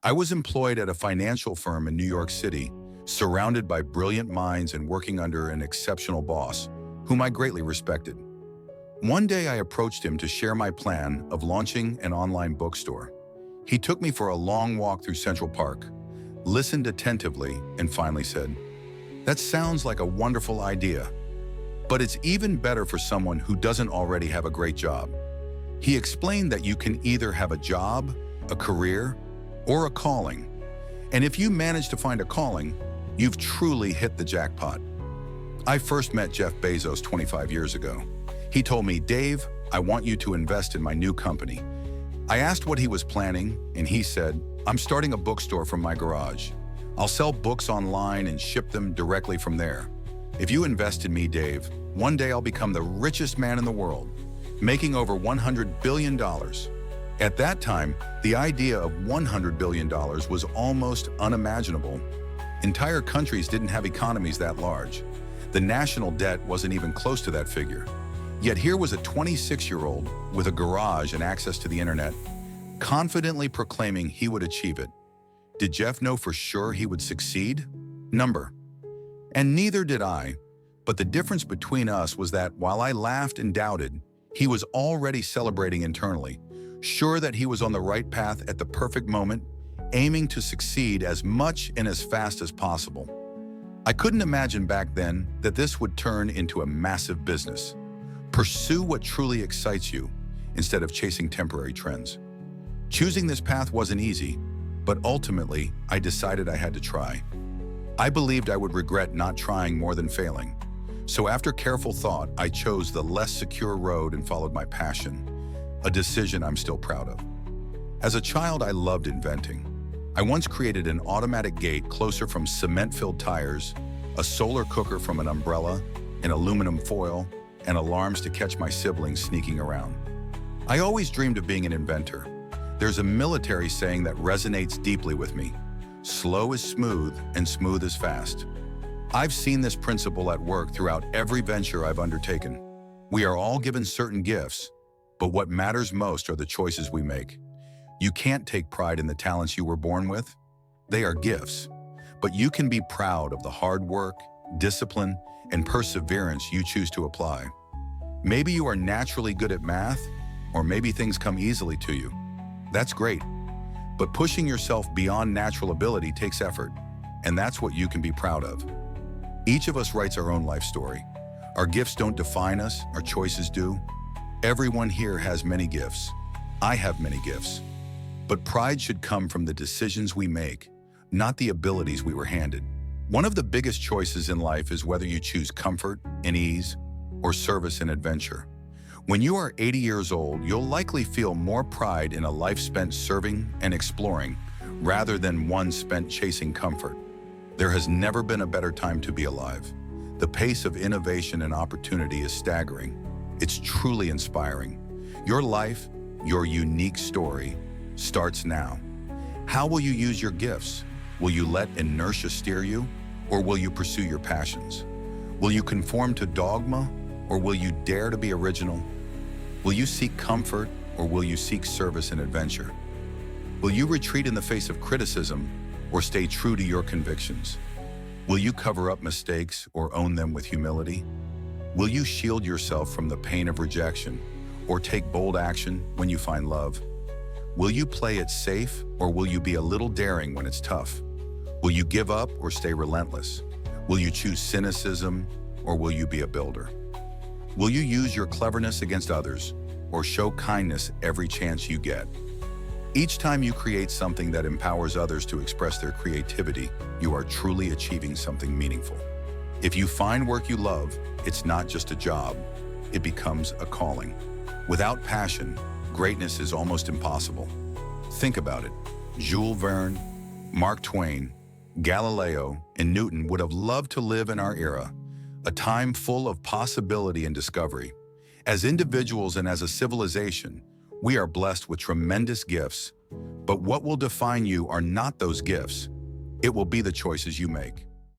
I was employed at a financial firm in New York City, surrounded by brilliant minds and working under an exceptional boss, whom I greatly respected. One day I approached him to share my plan of launching an online bookstore. He took me for a long walk through Central Park, listened attentively, and finally said, "That sounds like a wonderful idea, but it's even better for someone who doesn't already have a great job." He explained that you can either have a job, a career, or a calling. And if you manage to find a calling, you've truly hit the jackpot. I first met Jeff Bezos 25 years ago. He told me, "Dave, I want you to invest in my new company." I asked what he was planning, and he said, "I'm starting a bookstore from my garage. I'll sell books online and ship them directly from there. If you invest in me, Dave, one day I'll become the richest man in the world, making over $100 billion. At that time, the idea of $100 billion was almost unimaginable. Entire countries didn't have economies that large. The national debt wasn't even close to that figure. Yet here was a 26-year-old with a garage and access to the internet, confidently proclaiming he would achieve it. Did Jeff know for sure he would succeed? Number. And neither did I. But the difference between us was that while I laughed and doubted, he was already celebrating internally, sure that he was on the right path at the perfect moment, aiming to succeed as much and as fast as possible. I couldn't imagine back then that this would turn into a massive business. Pursue what truly excites you instead of chasing temporary trends. Choosing this path wasn't easy, but ultimately, I decided I had to try. I believed I would regret not trying more than failing. So after careful thought, I chose the less secure road and followed my passion, a decision I'm still proud of. As a child, I loved inventing. I once created an automatic gate closer from cement-filled tires, a solar cooker from an umbrella, an aluminum foil, and alarms to catch my siblings sneaking around. I always dreamed of being an inventor. There's a military saying that resonates deeply with me: slow is smooth and smooth is fast. I've seen this principle at work throughout every venture I've undertaken. We are all given certain gifts, but what matters most are the choices we make. You can't take pride in the talents you were born with. They are gifts. But you can be proud of the hard work, discipline, and perseverance you choose to apply. Maybe you are naturally good at math, or maybe things come easily to you. That's great. But pushing yourself beyond natural ability takes effort, and that's what you can be proud of. Each of us writes our own life story. Our gifts don't define us, our choices do. Everyone here has many gifts. I have many gifts. But pride should come from the decisions we make, not the abilities we were handed. One of the biggest choices in life is whether you choose comfort and ease or service and adventure. When you are 80 years old, you'll likely feel more pride in a life spent serving and exploring rather than one spent chasing comfort. There has never been a better time to be alive. The pace of innovation and opportunity is staggering. It's truly inspiring. Your life, your unique story, starts now. How will you use your gifts? Will you let inertia steer you, or will you pursue your passions? Will you conform to dogma, or will you dare to be original? Will you seek comfort, or will you seek service and adventure? Will you retreat in the face of criticism, or stay true to your convictions? Will you cover up mistakes or own them with humility? Will you shield yourself from the pain of rejection, or take bold action when you find love? Will you play it safe, or will you be a little daring when it's tough? Will you give up or stay relentless? Will you choose cynicism, or will you be a builder? Will you use your cleverness against others, or show kindness every chance you get? Each time you create something that empowers others to express their creativity, you are truly achieving something meaningful. If you find work you love, it's not just a job, it becomes a calling. Without passion, greatness is almost impossible. Think about it. Jules Verne, Mark Twain, Galileo, and Newton would have loved to live in our era, a time full of possibility and discovery. As individuals and as a civilization, we are blessed with tremendous gifts, but what will define you are not those gifts. It will be the choices you make.